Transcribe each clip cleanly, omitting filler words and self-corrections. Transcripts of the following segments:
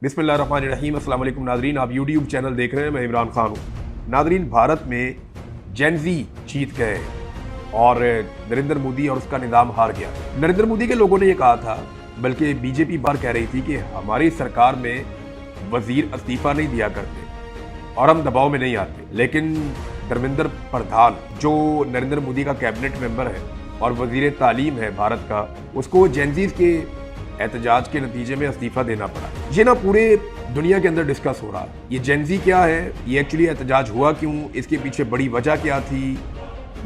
बिस्मिल्लाहिर्रहमानिर्रहीम। अस्सलाम वालेकुम नाज़रीन, आप यूट्यूब चैनल देख रहे हैं, मैं इमरान खान हूँ। नाज़रीन, भारत में जेन ज़ी जीत गए और नरेंद्र मोदी और उसका निज़ाम हार गया। नरेंद्र मोदी के लोगों ने ये कहा था, बल्कि बीजेपी बार कह रही थी कि हमारी सरकार में वजीर इस्तीफ़ा नहीं दिया करते और हम दबाव में नहीं आते। लेकिन धर्मेंद्र प्रधान जो नरेंद्र मोदी का कैबिनेट मेंबर है और वजीर तालीम है भारत का, उसको जेन ज़ी के एहतजाज के नतीजे में इस्तीफा देना पड़ा। ये ना पूरे दुनिया के अंदर डिस्कस हो रहा है, ये जेन ज़ी क्या है, ये एक्चुअली एहतजाज हुआ क्यों, इसके पीछे बड़ी वजह क्या थी,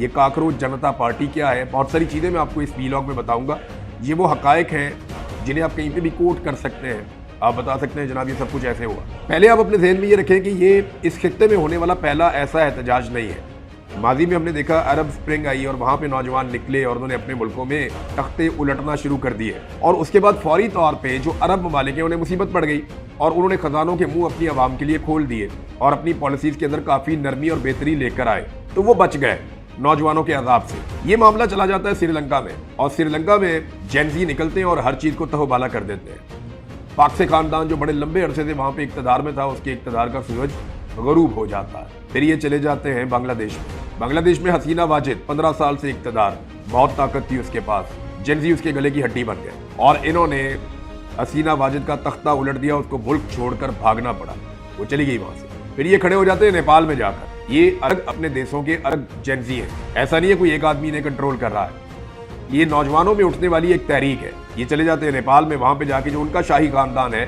ये काकरोच जनता पार्टी क्या है। बहुत सारी चीज़ें मैं आपको इस वीलॉग में बताऊंगा। ये वो हकायक हैं जिन्हें आप कहीं पे भी कोट कर सकते हैं, आप बता सकते हैं जनाब ये सब कुछ ऐसे हुआ। पहले आप अपने जहन में ये रखें कि ये इस खित्ते में होने वाला पहला ऐसा एहतजाज नहीं है। माजी में हमने देखा अरब स्प्रिंग आई और वहाँ पे नौजवान निकले और उन्होंने अपने मुल्कों में तख्ते उलटना शुरू कर दिए और उसके बाद फौरी तौर पे जो अरब ममालिक हैं उन्हें मुसीबत पड़ गई और उन्होंने खजानों के मुंह अपनी आवाम के लिए खोल दिए और अपनी पॉलिसीज के अंदर काफ़ी नरमी और बेहतरी लेकर आए, तो वो बच गए नौजवानों के अजाब से। ये मामला चला जाता है श्रीलंका में और श्रीलंका में जेन ज़ी निकलते हैं और हर चीज़ को तहोबाला कर देते हैं। पाक से खानदान जो बड़े लंबे अरसे से वहाँ पे इक़्तिदार में था, उसके इक़्तिदार का सूरज गरूब हो जाता है। फिर ये चले जाते हैं बांग्लादेश में। बांग्लादेश में हसीना वाजिद 15 साल से इक़्तिदार, बहुत ताकत थी उसके पास, जेन ज़ी उसके गले की हड्डी बन गए और इन्होंने हसीना वाजिद का तख्ता उलट दिया, उसको मुल्क छोड़कर भागना पड़ा, वो चली गई वहाँ से। फिर ये खड़े हो जाते हैं नेपाल में जाकर। ये अलग अपने देशों के अलग जेन ज़ी है, ऐसा नहीं है कोई एक आदमी ने कंट्रोल कर रहा है, ये नौजवानों में उठने वाली एक तहरीक है। ये चले जाते हैं नेपाल में, वहाँ पे जाके जो उनका शाही खानदान है,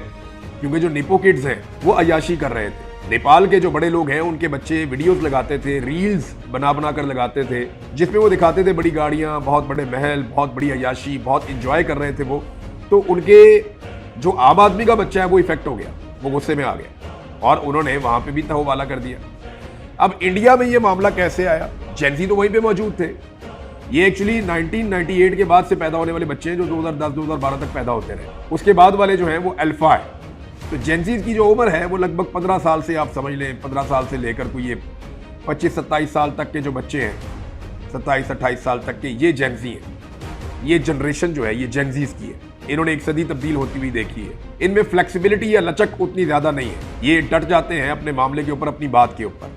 क्योंकि जो निपो किड्स हैं वो अयाशी कर रहे थे। नेपाल के जो बड़े लोग हैं उनके बच्चे वीडियोस लगाते थे, रील्स बना कर लगाते थे, जिसमें वो दिखाते थे बड़ी गाड़ियाँ, बहुत बड़े महल, बहुत बड़ी अयाशी, बहुत इंजॉय कर रहे थे वो। तो उनके जो आम आदमी का बच्चा है वो इफेक्ट हो गया, वो गुस्से में आ गया और उन्होंने वहाँ पे भी तहोबाला कर दिया। अब इंडिया में ये मामला कैसे आया? जेन ज़ी तो वहीं पे मौजूद थे। ये एक्चुअली 1998 के बाद से पैदा होने वाले बच्चे हैं जो 2010-2012 तक पैदा होते रहे। उसके बाद वाले जो हैं वो अल्फा है। तो जेन ज़ी की जो उम्र है वो लगभग 15 साल से, आप समझ लें 15 साल से लेकर कोई ये 25-27 साल तक के जो बच्चे हैं, 27-28 साल तक के, ये जेन ज़ी हैं। ये जनरेशन जो है ये जेन ज़ी की है। इन्होंने एक सदी तब्दील होती हुई देखी है। इनमें फ्लेक्सिबिलिटी या लचक उतनी ज़्यादा नहीं है। ये डट जाते हैं अपने मामले के ऊपर, अपनी बात के ऊपर,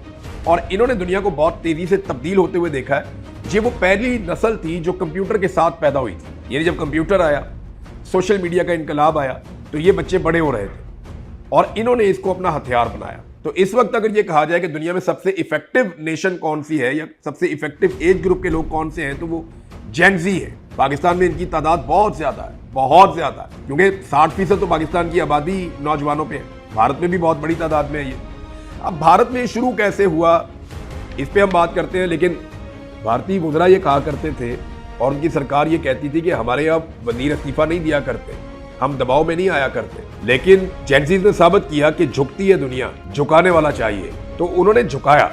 और इन्होंने दुनिया को बहुत तेज़ी से तब्दील होते हुए देखा है। ये वो पहली नस्ल थी जो कंप्यूटर के साथ पैदा हुई थी। यानी जब कंप्यूटर आया, सोशल मीडिया का इनकलाब आया, तो ये बच्चे बड़े हो रहे थे और इन्होंने इसको अपना हथियार बनाया। तो इस वक्त अगर ये कहा जाए कि दुनिया में सबसे इफेक्टिव नेशन कौन सी है या सबसे इफेक्टिव एज ग्रुप के लोग कौन से हैं, तो वो जेन ज़ी है। पाकिस्तान में इनकी तादाद बहुत ज़्यादा है, बहुत ज़्यादा है, क्योंकि 60% तो पाकिस्तान की आबादी नौजवानों पे है। भारत में भी बहुत बड़ी तादाद में है ये। अब भारत में शुरू कैसे हुआ इस पर हम बात करते हैं, लेकिन भारतीय वज़रा ये कहा करते थे और उनकी सरकार ये कहती थी कि हमारे यहाँ वज़ीर इस्तीफ़ा नहीं दिया करते, हम दबाव में नहीं आया करते। लेकिन जेन ज़ी ने साबित किया कि झुकती है दुनिया, झुकाने वाला चाहिए, तो उन्होंने झुकाया।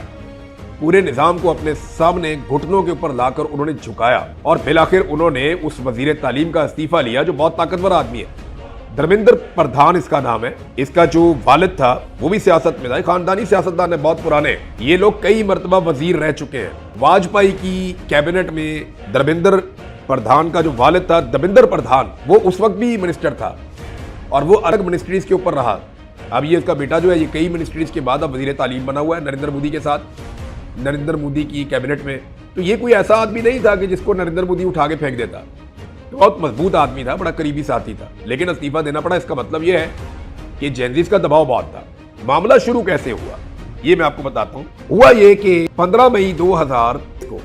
पूरे निज़ाम को अपने सामने घुटनों के ऊपर लाकर उन्होंने झुकाया और फिर आखिर उन्होंने उस वज़ीर तालीम का इस्तीफ़ा लिया जो बहुत ताकतवर आदमी है। धर्मेंद्र प्रधान इसका नाम है। इसका जो वालिद था वो भी सियासत में था, खानदानी सियासतदान है, बहुत पुराने। ये लोग कई मरतबा वजीर रह चुके हैं। वाजपेयी की कैबिनेट में धर्मेंद्र प्रधान का जो वालिद था दविंदर प्रधान, वो उस वक्त भी मिनिस्टर था और वो अलग मिनिस्ट्रीज के ऊपर रहा। अब ये इसका बेटा जो है ये कई मिनिस्ट्रीज के बाद अब वजीर तालीम बना हुआ है नरेंद्र मोदी के साथ, नरेंद्र मोदी की कैबिनेट में। तो ये कोई ऐसा आदमी नहीं था कि जिसको नरेंद्र मोदी उठा के फेंक देता। बहुत मजबूत आदमी था, बड़ा करीबी साथी था, लेकिन इस्तीफा देना पड़ा। इसका मतलब यह है कि जेन ज़ी का दबाव बहुत था। मामला शुरू कैसे हुआ ये मैं आपको बताता हूँ। हुआ ये कि 15 मई 2000 को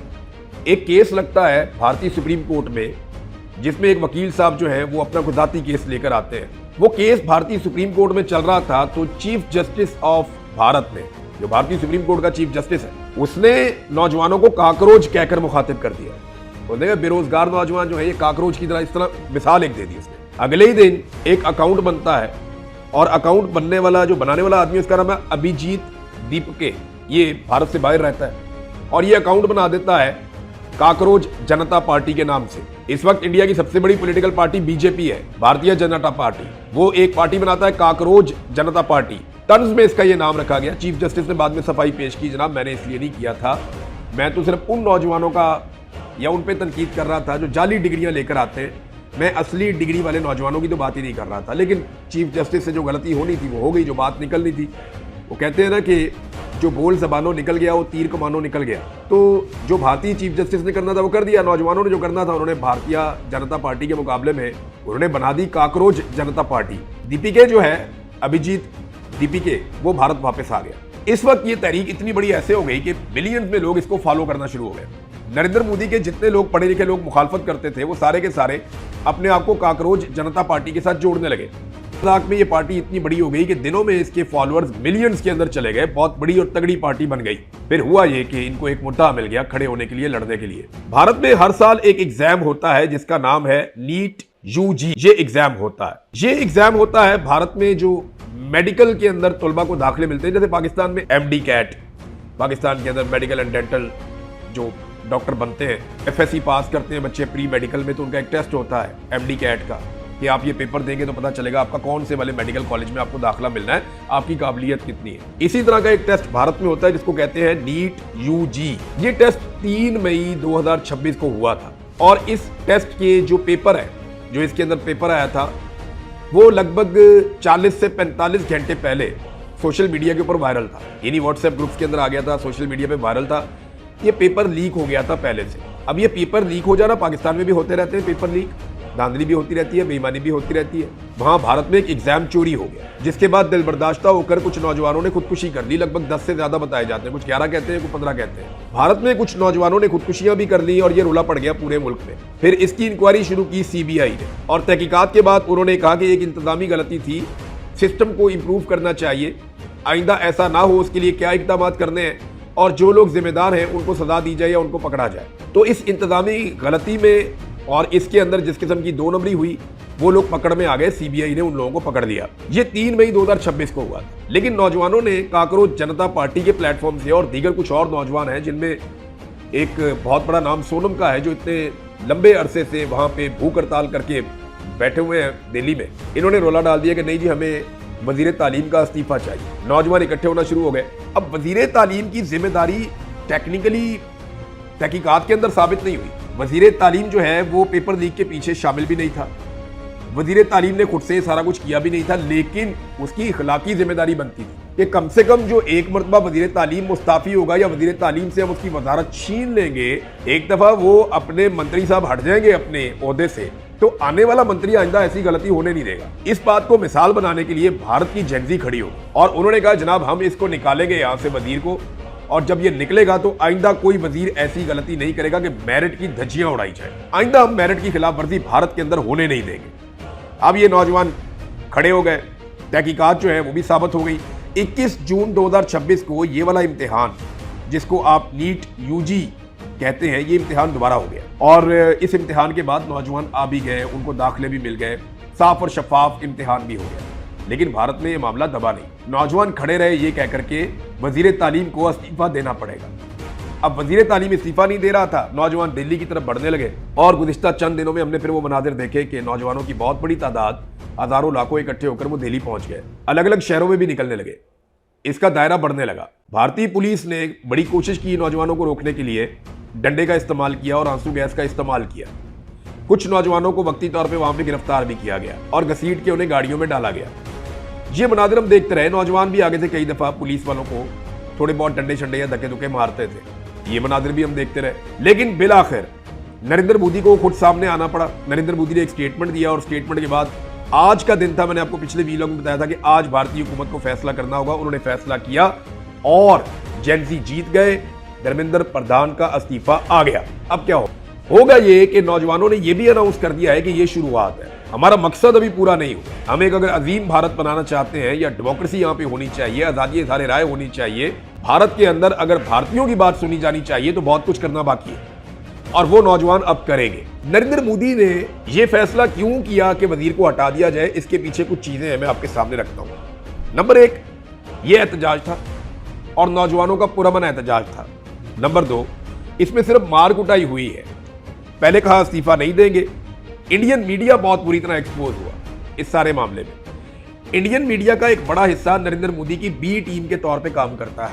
एक केस लगता है भारतीय सुप्रीम कोर्ट में, जिसमें एक वकील साहब जो है वो अपना खुदाती केस लेकर आते हैं। वो केस भारतीय सुप्रीम कोर्ट में चल रहा था, तो चीफ जस्टिस ऑफ भारत ने, जो भारतीय सुप्रीम कोर्ट का चीफ जस्टिस है, उसने नौजवानों को काकरोच कहकर मुखातिब कर दिया। बोलते बेरोजगार नौजवान जो है ये काकरोच की तरह, इस तरह मिसाल एक दे दी उसने। अगले ही दिन एक अकाउंट बनता है और अकाउंट बनने वाला जो बनाने वाला आदमी उसका नाम है अभिजीत दीपके, ये भारत से बाहर रहता है और ये अकाउंट बना देता है काकरोच जनता पार्टी के नाम से। इस वक्त इंडिया की सबसे बड़ी पॉलिटिकल पार्टी बीजेपी है, भारतीय जनता पार्टी। वो एक पार्टी बनाता है काकरोच जनता पार्टी, तंज में इसका ये नाम रखा गया। चीफ जस्टिस ने बाद में सफाई पेश की, जनाब मैंने इसलिए नहीं किया था, मैं तो सिर्फ उन नौजवानों का या उन पे तनकीद कर रहा था जो जाली डिग्रियां लेकर आते हैं मैं असली डिग्री वाले नौजवानों की तो बात ही नहीं कर रहा था, लेकिन चीफ जस्टिस से जो गलती होनी थी वो हो गई, जो बात निकलनी थी। वो कहते हैं ना कि जो बोल जबानों निकल गया वो तीर कमानों निकल गया। तो जो भारतीय चीफ जस्टिस ने करना था वो कर दिया, नौजवानों ने जो करना था उन्होंने भारतीय जनता पार्टी के मुकाबले में उन्होंने बना दी काकरोच जनता पार्टी। दीपिके जो है, अभिजीत दीपिके, वो भारत वापस आ गया। इस वक्त ये तहरीक इतनी बड़ी ऐसे हो गई कि मिलियंस में लोग इसको फॉलो करना शुरू हो गए। नरेंद्र मोदी के जितने लोग पढ़े लिखे लोग मुखालफत करते थे वो सारे के सारे अपने आप को काकरोच जनता पार्टी के साथ जोड़ने लगे। लद्दाख में ये पार्टी इतनी बड़ी हो गई कि दिनों में इसके फॉलोअर्स मिलियंस के अंदर चले गए, बहुत बड़ी और तगड़ी पार्टी बन गई। फिर हुआ ये कि इनको एक मुद्दा मिल गया खड़े होने के लिए, लड़ने के लिए। भारत में हर साल एक एग्जाम होता है जिसका नाम है नीट यूजी। ये एग्जाम होता है, ये एग्जाम होता है भारत में जो मेडिकल के अंदर तलबा को दाखिले मिलते हैं। जैसे पाकिस्तान में MD कैट, पाकिस्तान के अंदर मेडिकल एंड डेंटल जो डॉक्टर बनते हैं, FSC पास करते हैं बच्चे प्री मेडिकल में, तो उनका एक टेस्ट होता है MD कैट का कि आप ये पेपर देंगे तो पता चलेगा आपका कौन से वाले मेडिकल कॉलेज में आपको दाखिला मिलना है, आपकी काबिलियत कितनी है। इसी तरह का एक टेस्ट भारत में होता है जिसको कहते हैं नीट यूजी। ये टेस्ट 3 मई 2026 को हुआ था और इस टेस्ट के जो पेपर है, जो इसके अंदर पेपर आया था, वो लगभग 40 से 45 घंटे पहले सोशल मीडिया के ऊपर वायरल था। यानी व्हाट्सएप ग्रुप्स के अंदर आ गया था, सोशल मीडिया पे वायरल था। ये पेपर लीक हो गया था पहले से। अब ये पेपर लीक हो जाना, पाकिस्तान में भी होते रहते हैं पेपर लीक, धांधली भी होती रहती है, बेईमानी भी होती रहती है। वहां भारत में एक एग्जाम चोरी हो गया, जिसके बाद दिल बर्दाश्ता होकर कुछ नौजवानों ने खुदकुशी कर ली। लगभग 10 से ज्यादा बताए जाते हैं, कुछ 11 कहते हैं, कुछ 15 कहते हैं। भारत में कुछ नौजवानों ने खुदकुशियां भी कर ली और ये रुला पड़ गया पूरे मुल्क में। फिर इसकी इंक्वायरी शुरू की CBI ने और तहकीकात के बाद उन्होंने कहा कि एक इंतजामी गलती थी, सिस्टम को इंप्रूव करना चाहिए, आइंदा ऐसा ना हो उसके लिए क्या इकदाम करने हैं और जो लोग जिम्मेदार हैं उनको सजा दी जाए या उनको पकड़ा जाए। तो इस इंतजामी गलती में और इसके अंदर जिस किस्म की 2 नंबरी हुई वो लोग पकड़ में आ गए। CBI ने उन लोगों को पकड़ लिया। ये 3 मई 2026 को हुआ। लेकिन नौजवानों ने काकरोच जनता पार्टी के प्लेटफॉर्म से और दीगर कुछ और नौजवान हैं जिनमें एक बहुत बड़ा नाम सोनम का है, जो इतने लंबे अरसे से वहां पे भूख हड़ताल करके बैठे हुए हैं दिल्ली में, इन्होंने रोला डाल दिया कि नहीं जी हमें वजीर तालीम का इस्तीफा चाहिए। नौजवान इकट्ठे होना शुरू हो गए। अब वजीर तालीम की जिम्मेदारी टेक्निकली तहकीकात के अंदर साबित नहीं हुई। वजीर तालीम जो है वो पेपर लीक के पीछे शामिल भी नहीं था, वजीर तालीम ने खुद से सारा कुछ किया भी नहीं था, लेकिन उसकी इखलाकी जिम्मेदारी बनती थी कि कम से कम जो एक मरतबा वजीर तालीम मुस्ताफी होगा या वजीर तालीम से हम उसकी वजारत छीन लेंगे, एक दफा वो अपने मंत्री साहब हट जाएंगे अपने ओहदे से, तो आने वाला मंत्री आइंदा ऐसी गलती होने नहीं देगा। इस बात को मिसाल बनाने के लिए भारत की जेनजी खड़ी हो और उन्होंने कहा जनाब हम इसको निकालेंगे यहाँ से वजीर को, और जब ये निकलेगा तो आइंदा कोई वजीर ऐसी गलती नहीं करेगा कि मेरिट की धज्जियां उड़ाई जाए। आइंदा हम मेरिट की खिलाफ वर्जी भारत के अंदर होने नहीं देंगे। अब ये नौजवान खड़े हो गए, तहकीकात जो है वो भी साबित हो गई। 21 जून 2026 को ये वाला इम्तिहान जिसको आप नीट यूजी कहते हैं, ये इम्तिहान दोबारा हो गया और इस इम्तिहान के बाद नौजवान आ भी गए, उनको दाखिले भी मिल गए, साफ और शफाफ इम्तिहान भी हो गया। लेकिन भारत में ये मामला दबा नहीं। नौजवान खड़े रहे ये कहकर के वजीर तालीम को इस्तीफा देना पड़ेगा। अब वजीर तालीम इस्तीफा नहीं दे रहा था, नौजवान दिल्ली की तरफ बढ़ने लगे और गुज़िश्ता चंद दिनों में हमने फिर वो मनाजिर देखे कि नौजवानों की बहुत बड़ी तादाद, हजारों लाखों इकट्ठे होकर वो दिल्ली पहुंच गए, अलग अलग शहरों में भी निकलने लगे, इसका दायरा बढ़ने लगा। भारतीय पुलिस ने बड़ी कोशिश की नौजवानों को रोकने के लिए, डंडे का इस्तेमाल किया और आंसू गैस का इस्तेमाल किया। कुछ नौजवानों को वक्ती तौर पर वहां पर गिरफ्तार भी किया गया और घसीट के उन्हें गाड़ियों में डाला गया। ये मनाजिर हम देखते रहे। नौजवान भी आगे से कई दफा पुलिस वालों को थोड़े बहुत डंडे शंडे या धक्के धुक्के मारते थे, ये मनाजिर भी हम देखते रहे। लेकिन बिलाखिर नरेंद्र मोदी को खुद सामने आना पड़ा। नरेंद्र मोदी ने एक स्टेटमेंट दिया और स्टेटमेंट के बाद आज का दिन था, मैंने आपको पिछले वीडियो में बताया था कि आज भारतीय हुकूमत को फैसला करना होगा। उन्होंने फैसला किया और जेनजी जीत गए, धर्मेंद्र प्रधान का इस्तीफा आ गया। अब क्या होगा ये कि नौजवानों ने यह भी अनाउंस कर दिया है कि ये शुरुआत है, हमारा मकसद अभी पूरा नहीं हुआ। हम एक अगर अजीम भारत बनाना चाहते हैं या डेमोक्रेसी यहाँ पे होनी चाहिए, आजादी इज़हार राय होनी चाहिए, भारत के अंदर अगर भारतीयों की बात सुनी जानी चाहिए तो बहुत कुछ करना बाकी है और वो नौजवान अब करेंगे। नरेंद्र मोदी ने यह फैसला क्यों किया कि वजीर को हटा दिया जाए, इसके पीछे कुछ चीजें हैं, मैं आपके सामने रखता हूं। नंबर 1 ये एहतजाज था और नौजवानों का पुरअमन एहतजाज था। नंबर 2 इसमें सिर्फ मार कुटाई हुई है। पहले कहा इस्तीफा नहीं देंगे। इंडियन मीडिया बहुत बुरी तरह एक्सपोज हुआ इस सारे मामले में। इंडियन मीडिया का एक बड़ा हिस्सा नरेंद्र मोदी की बी टीम के तौर पे काम करता है।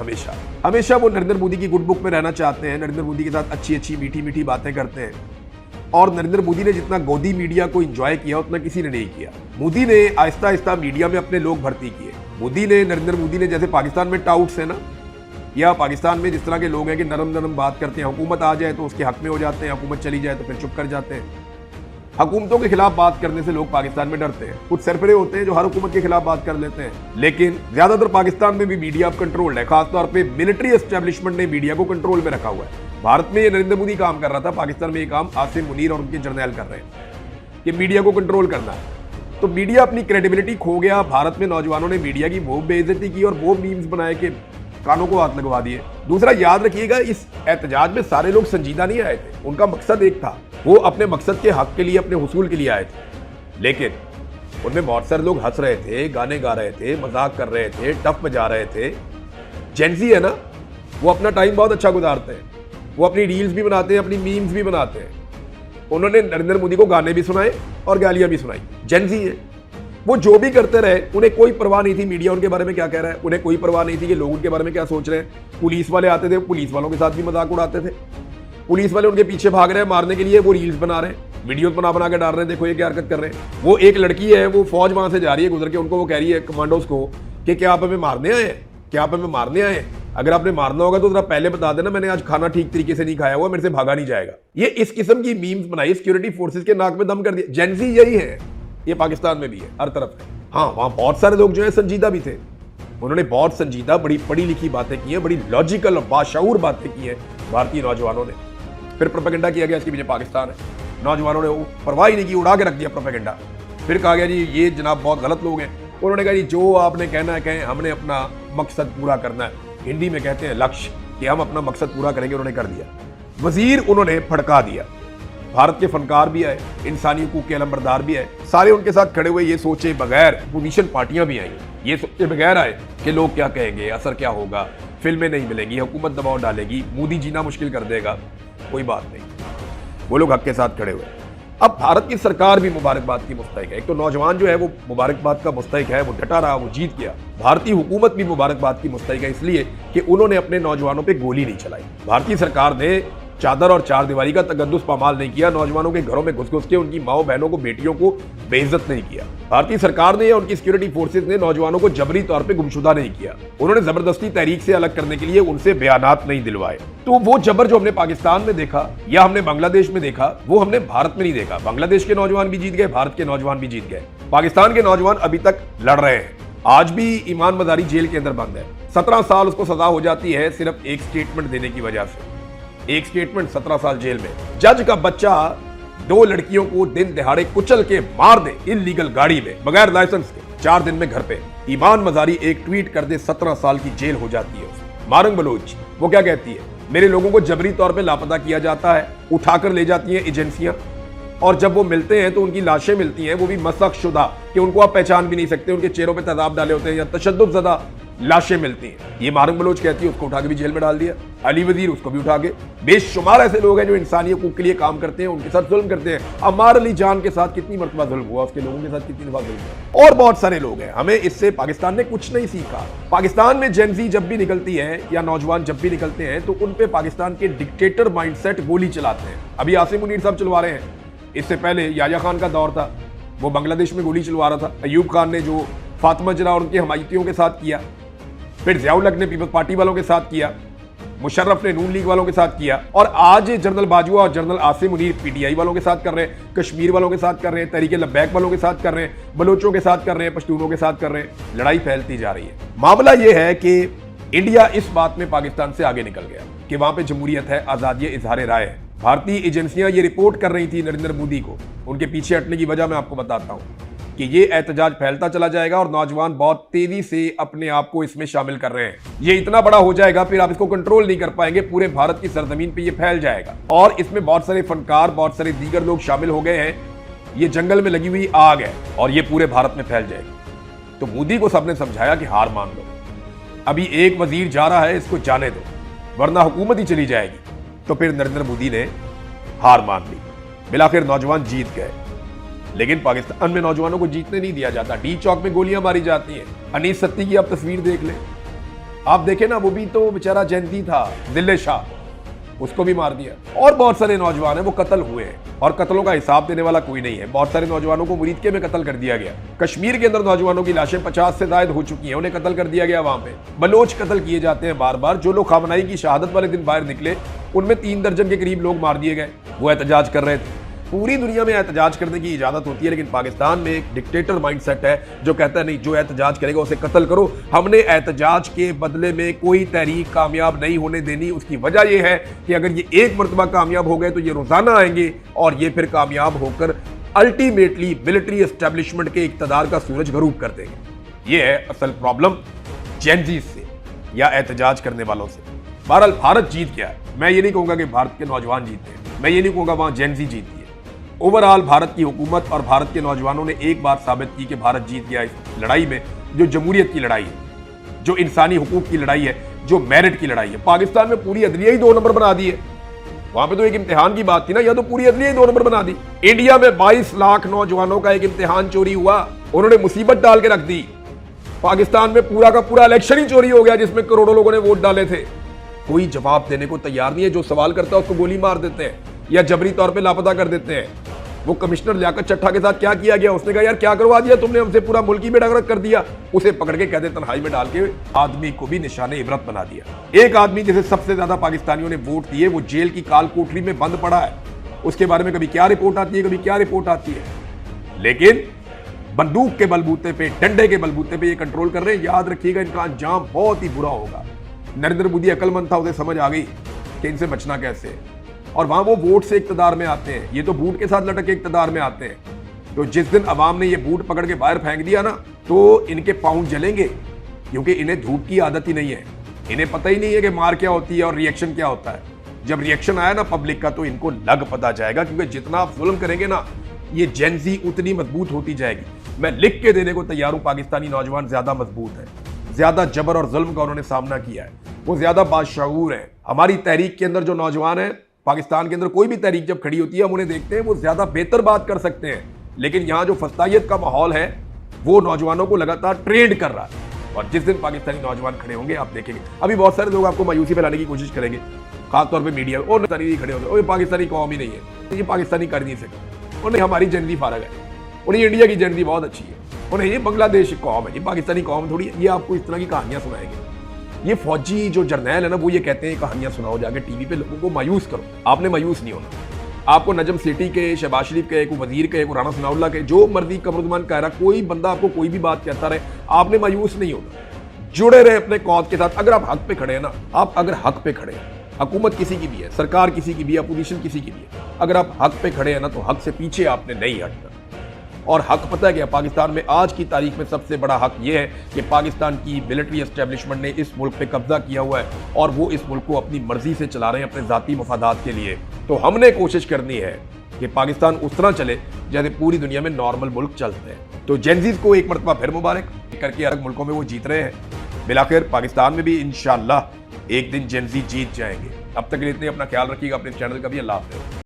हमेशा वो नरेंद्र मोदी की गुड बुक में रहना चाहते हैं, नरेंद्र मोदी के साथ अच्छी अच्छी मीठी मीठी बातें करते हैं। और नरेंद्र मोदी ने जितना गोदी मीडिया को एंजॉय किया उतना किसी ने नहीं किया। मोदी ने आहिस्ता आहिस्ता मीडिया में अपने लोग भर्ती किए। नरेंद्र मोदी ने जैसे पाकिस्तान में टाउट्स है ना, या पाकिस्तान में जिस तरह के लोग हैं कि नरम नरम बात करते हैं, हुकूमत आ जाए तो उसके हक में हो जाते हैं, हुकूमत चली जाए तो फिर चुप कर जाते हैं। हुकूमतों के खिलाफ बात करने से लोग पाकिस्तान में डरते हैं। कुछ सरपरे होते हैं जो हर हुकूमत के खिलाफ बात कर लेते हैं, लेकिन ज्यादातर पाकिस्तान में भी मीडिया अब कंट्रोल्ड है। खासतौर पे मिलिट्री एस्टेब्लिशमेंट ने मीडिया को कंट्रोल में रखा हुआ है। भारत में ये नरेंद्र मोदी काम कर रहा था, पाकिस्तान में ये काम आसिम मुनीर और उनके जर्नैल कर रहे हैं कि मीडिया को कंट्रोल करना है। तो मीडिया अपनी क्रेडिबिलिटी खो गया। भारत में नौजवानों ने मीडिया की वो बेइज्जती की और वो मीम्स बनाए कि कानों को हाथ लगवा दिए। दूसरा, याद रखिएगा, इस एहतजाज में सारे लोग संजीदा नहीं आए थे। उनका मकसद एक था, वो अपने मकसद के हक के लिए, अपने हुसूल के लिए आए थे। लेकिन उनमें बहुत सारे लोग हंस रहे थे, गाने गा रहे थे, मजाक कर रहे थे, टफ बजा रहे थे। जेंजी है ना, वो अपना टाइम बहुत अच्छा गुजारते हैं। वो अपनी रील्स भी बनाते हैं, अपनी मीम्स भी बनाते हैं। उन्होंने नरेंद्र मोदी को गाने भी सुनाए और गालियां भी सुनाई। जेंजी है, वो जो भी करते रहे, उन्हें कोई परवाह नहीं थी मीडिया उनके बारे में क्या कह रहा है। उन्हें कोई परवाह नहीं थी कि लोग उनके बारे में क्या सोच रहे हैं। पुलिस वाले आते थे, पुलिस वालों के साथ भी मजाक उड़ाते थे। पुलिस वाले उनके पीछे भाग रहे हैं मारने के लिए, वो रील्स बना रहे हैं, वीडियोस बना के डाल रहे हैं, देखो ये क्या हरकत कर रहे हैं। वो एक लड़की है, वो फौज वहां से जा रही है गुजर के, उनको वो कह रही है कमांडोज को कि क्या आप हमें मारने आए हैं, क्या आप हमें मारने आए हैं? अगर आपने मारना होगा तो जरा पहले बता देना, मैंने आज खाना ठीक तरीके से नहीं खाया हुआ, मेरे से भागा नहीं जाएगा। ये इस किस्म की मीम्स बनाई, सिक्योरिटी फोर्सेस के नाक में दम कर दिया। जेंजी यही है, ये पाकिस्तान में भी है, हर तरफ है। हाँ, वहां बहुत सारे लोग जो है संजीदा भी थे। उन्होंने बहुत संजीदा, बड़ी पढ़ी लिखी बातें की हैं, बड़ी लॉजिकल और बाशऊर बातें की हैं भारतीय नौजवानों ने। फिर प्रोपेगेंडा किया गया इसके पीछे पाकिस्तान है। नौजवानों ने परवाह ही नहीं की, उड़ा के रख दिया प्रोपेगेंडा। फिर कहा गया जी ये जनाब बहुत गलत लोग हैं। उन्होंने कहा जी जो आपने कहना है कहें, हमने अपना मकसद पूरा करना है। हिंदी में कहते हैं लक्ष्य, कि हम अपना मकसद पूरा करेंगे। उन्होंने कर दिया। वजीर उन्होंने फड़का दिया। भारत के फनकार भी आए, इंसानी हकूक के अलमबरदार भी आए, सारे उनके साथ खड़े हुए, ये सोचे बगैर। अपोजिशन पार्टियां भी आई, ये सोचे बगैर आए कि लोग क्या कहेंगे, असर क्या होगा, फिल्में नहीं मिलेंगी, हुकूमत दबाव डालेगी, मोदी जीना मुश्किल कर देगा। कोई बात नहीं, वो लोग हक के साथ खड़े हुए। अब भारत की सरकार भी मुबारकबाद की मुस्तहिक है। एक तो नौजवान जो है वो मुबारकबाद का मुस्तहिक है, वो डटा रहा, वो जीत गया। भारतीय हुकूमत भी मुबारकबाद की मुस्तहिक है, इसलिए कि उन्होंने अपने नौजवानों पे गोली नहीं चलाई। भारतीय सरकार ने चादर और चारदीवारी का तगद्दुस पामाल नहीं किया। नौजवानों के घरों में घुस घुस के उनकी माओ बहनों को, बेटियों को बेइज्जत नहीं किया। भारतीय सरकार ने या उनकी सिक्योरिटी फोर्सेस ने नौजवानों को जबरी तौर पे गुमशुदा नहीं किया। उन्होंने जबरदस्ती तहरीक से अलग करने के लिए उनसे बयानात नहीं दिलवाए। तो वो जबर जो हमने पाकिस्तान में देखा या हमने बांग्लादेश में देखा, वो हमने भारत में नहीं देखा। बांग्लादेश के नौजवान भी जीत गए, भारत के नौजवान भी जीत गए। पाकिस्तान के नौजवान अभी तक लड़ रहे हैं। आज भी ईमान मजारी जेल के अंदर बंद है। 17 साल उसको सजा हो जाती है सिर्फ एक स्टेटमेंट देने की वजह से। एक स्टेटमेंट, 17 साल जेल में। जज का बच्चा 2 लड़कियों को दिन दिहाड़े कुचल के मार दे इल्लीगल गाड़ी में, बगैर लाइसेंस के, 4 दिन में घर पे। ईमान मजारी एक ट्वीट कर दे, 17 साल की जेल हो जाती है उसे। मारंग बलोच वो क्या कहती है, मेरे लोगों को जबरी तौर पे लापता किया जाता है, उठाकर ले जाती हैं एजेंसियां, और जब वो मिलते हैं तो उनकी लाशें मिलती हैं, वो भी मसखशुदा, कि उनको आप पहचान भी नहीं सकते, उनके चेहरों पे तेजाब डाले होते हैं, या तशद्दुद ज़दा लाशें मिलती हैं। ये मारंग बलोच कहती है, उसको उठा के भी जेल में डाल दिया। अली वजीर, उसको भी उठा के। बेशुमार ऐसे लोग हैं जो इंसानी हकूक के लिए काम करते हैं, उनके साथ जुल्म करते हैं। अम्मार अली जान के साथ कितनी मरतबा जुल्म हुआ, उसके लोगों के साथ कितनी दफा जुल्म हुआ, और बहुत सारे लोग हैं। हमें इससे पाकिस्तान ने कुछ नहीं सीखा। पाकिस्तान में जेंजी जब भी निकलती है या नौजवान जब भी निकलते हैं तो उन पे पाकिस्तान के डिक्टेटर माइंडसेट गोली चलाते हैं। अभी आसिम मुनीर साहब चलवा रहे हैं, इससे पहले याया खान का दौर था, वो बांग्लादेश में गोली चलवा रहा था। अयूब खान ने जो फातिमा जरा और उनके हमायतियों के साथ किया, फिर ज़ियाउल हक ने पीपल्स पार्टी वालों के साथ किया, मुशर्रफ ने नून लीग वालों के साथ किया, और आज जनरल बाजवा और जनरल आसिम मुनीर पीटीआई वालों के साथ कर रहे हैं, कश्मीर वालों के साथ कर रहे हैं, तहरीक लब्बैक वालों के साथ कर रहे हैं, बलोचों के साथ कर रहे हैं, पश्तूनों के साथ कर रहे हैं। लड़ाई फैलती जा रही है। मामला यह है कि इंडिया इस बात में पाकिस्तान से आगे निकल गया कि वहां पे जमहूरियत है, आज़ादी इजहार राय है। भारतीय एजेंसियां ये रिपोर्ट कर रही थी नरेंद्र मोदी को। उनके पीछे हटने की वजह मैं आपको बताता हूं कि ये एहतजाज फैलता चला जाएगा और नौजवान बहुत तेजी से अपने आप को इसमें शामिल कर रहे हैं। ये इतना बड़ा हो जाएगा, फिर आप इसको कंट्रोल नहीं कर पाएंगे, पूरे भारत की सरजमीन पे ये फैल जाएगा। और इसमें बहुत सारे फनकार, बहुत सारे दीगर लोग शामिल हो गए हैं। ये जंगल में लगी हुई आग है और ये पूरे भारत में फैल जाएगी। तो मोदी को सबने समझाया कि हार मान लो, अभी एक वजीर जा रहा है, इसको जाने दो, वरना हुकूमत ही चली जाएगी। तो फिर नरेंद्र मोदी ने हार मान ली। बिलाखिर नौजवान जीत गए। लेकिन पाकिस्तान में नौजवानों को जीतने नहीं दिया जाता। डी चौक में गोलियां मारी जाती हैं। अनीस सत्ती की आप तस्वीर देख लें, आप देखें ना, वो भी तो बेचारा जैनती था, दिल्ले शाह, उसको भी मार दिया। और बहुत सारे नौजवान हैं वो कत्ल हुए हैं और कत्लों का हिसाब देने वाला कोई नहीं है। बहुत सारे नौजवानों को मुरीदके में कत्ल कर दिया गया। कश्मीर के अंदर नौजवानों की लाशें 50 से ज्यादा हो चुकी हैं, उन्हें कत्ल कर दिया गया। वहां पे बलोच कत्ल किए जाते हैं बार बार। जो लोग खामनाई की शहादत वाले दिन बाहर निकले उनमें 3 दर्जन के करीब लोग मार दिए गए, वो एहतजाज कर रहे थे। पूरी दुनिया में एहतजाज करने की इजाजत होती है, लेकिन पाकिस्तान में एक डिक्टेटर माइंडसेट है जो कहता है नहीं, जो एहतजाज करेगा उसे कत्ल करो। हमने एहतजाज के बदले में कोई तहरीक कामयाब नहीं होने देनी। उसकी वजह यह है कि अगर ये एक मरतबा कामयाब हो गए तो ये रोजाना आएंगे और ये फिर कामयाब होकर अल्टीमेटली मिलिट्री एस्टेब्लिशमेंट के इक्तदार का सूरज गरूब कर देंगे। ये है असल प्रॉब्लम जेनजी से या एहतजाज करने वालों से। बहरहाल भारत जीत गया। मैं ये नहीं कहूंगा कि भारत के नौजवान जीते हैं, मैं ये नहीं कहूंगा वहां जेनजी जीती है। ओवरऑल भारत की हुकूमत और भारत के नौजवानों ने एक बार साबित की कि भारत जीत गया इस लड़ाई में, जो जमहूरियत की लड़ाई है, जो इंसानी हुकूक की लड़ाई है, जो मेरिट की लड़ाई है। पाकिस्तान में पूरी अदलिया ही 2 नंबर बना दी है। वहां पे तो एक इम्तिहान की बात थी ना, या तो पूरी अदलिया ही 2 नंबर बना दी। इंडिया में 22 लाख नौजवानों का एक इम्तिहान चोरी हुआ, उन्होंने मुसीबत डाल के रख दी। पाकिस्तान में पूरा का पूरा इलेक्शन ही चोरी हो गया जिसमें करोड़ों लोगों ने वोट डाले थे। कोई जवाब देने को तैयार नहीं है। जो सवाल करता है उसको गोली मार देते हैं या जबरी तौर पे लापता कर देते हैं। वो कमिश्नर लियाकत चट्टा के साथ क्या किया गया, उसने कहा यार क्या करवा दिया तुमने हमसे, पूरा मुल्क ही बेड़गरक कर दिया। उसे पकड़ के कैद तन्हाई में डाल के आदमी को भी निशाने इबरत बना दिया। एक आदमी जिसे सबसे ज्यादा पाकिस्तानियों ने वोट दिए वो जेल की काल कोठरी में बंद पड़ा है। उसके बारे में कभी क्या रिपोर्ट आती है, कभी क्या रिपोर्ट आती है, लेकिन बंदूक के बलबूते पे, डंडे के बलबूते पे ये कंट्रोल कर रहे हैं। याद रखिएगा इनका अंजाम बहुत ही बुरा होगा। नरेंद्र मोदी अकलमंद था, उसे समझ आ गई कि इनसे बचना कैसे है। और वहां वो वोट से इक्तदार में आते हैं, ये तो बूट के साथ लटक के इक्तदार में आते हैं। तो जिस दिन अवाम ने ये बूट पकड़ के बाहर फेंक दिया ना, तो इनके पाँव जलेंगे, क्योंकि इन्हें धूप की आदत ही नहीं है। इन्हें पता ही नहीं है कि मार क्या होती है और रिएक्शन क्या होता है। जब रिएक्शन आया ना पब्लिक का, तो इनको लग पता जाएगा, क्योंकि जितना आप जुल्म करेंगे ना, ये जेनजी उतनी मजबूत होती जाएगी। मैं लिख के देने को तैयार हूं, पाकिस्तानी नौजवान ज्यादा मजबूत है, ज्यादा जबर और जुल्म का उन्होंने सामना किया है, वो ज्यादा बाशऊर है। हमारी तहरीक के अंदर जो नौजवान है, पाकिस्तान के अंदर कोई भी तहरीक जब खड़ी होती है हम उन्हें देखते हैं वो ज्यादा बेहतर बात कर सकते हैं, लेकिन यहाँ जो फस्तायत का माहौल है वो नौजवानों को लगातार ट्रेंड कर रहा है। और जिस दिन पाकिस्तानी नौजवान खड़े होंगे आप देखेंगे, अभी बहुत सारे लोग आपको मायूसी फैलाने की कोशिश करेंगे, खासतौर पर मीडिया में, और पाकिस्तानी खड़े होंगे, ये पाकिस्तानी कौम ही नहीं है, ये पाकिस्तानी कर नहीं सकते, उन्हें हमारी जनदी फारग है, उन्हें इंडिया की जनदी बहुत अच्छी है, उन्हें ये बांग्लादेश कौम है, ये पाकिस्तानी कौम थोड़ी है। ये आपको इस तरह की कहानियां सुनाएंगे। ये फौजी जो जर्नैल है ना, वो ये कहते हैं कहानियां सुनाओ जाके टीवी पे, लोगों को मायूस करो। आपने मायूस नहीं होना। आपको नजम सेठी के, शहबाज शरीफ के, एक वजीर के, एक राना सनाउल्लाह के, जो मर्जी कमरुज़मान कह रहा, कोई बंदा आपको कोई भी बात कहता रहे, आपने मायूस नहीं होना। जुड़े रहे अपने कौद के साथ। अगर आप हक पे खड़े हैं ना, आप अगर हक पे खड़े हैं, हुकूमत किसी की भी है, सरकार किसी की भी है, अपोजिशन किसी की भी है, अगर आप हक पे खड़े हैं ना, तो हक से पीछे आपने नहीं हटना। और हक पता है क्या, पाकिस्तान में आज की तारीख में सबसे बड़ा हक यह है कि पाकिस्तान की मिलिट्री एस्टेब्लिशमेंट ने इस मुल्क पे कब्जा किया हुआ है और वो इस मुल्क को अपनी मर्जी से चला रहे हैं, अपने जाती मफादात के लिए। तो हमने कोशिश करनी है कि पाकिस्तान उस तरह चले जैसे पूरी दुनिया में नॉर्मल मुल्क चलते हैं। तो जेनजीज को एक मरतबा फिर मुबारक करके अलग मुल्कों में वो जीत रहे हैं। बिलाखिर पाकिस्तान में भी इंशाअल्लाह एक दिन जेनजी जीत जाएंगे। अब तक के लिए इतने, अपना ख्याल रखिएगा, अपने चैनल का भी। अल्लाह हाफ़िज़।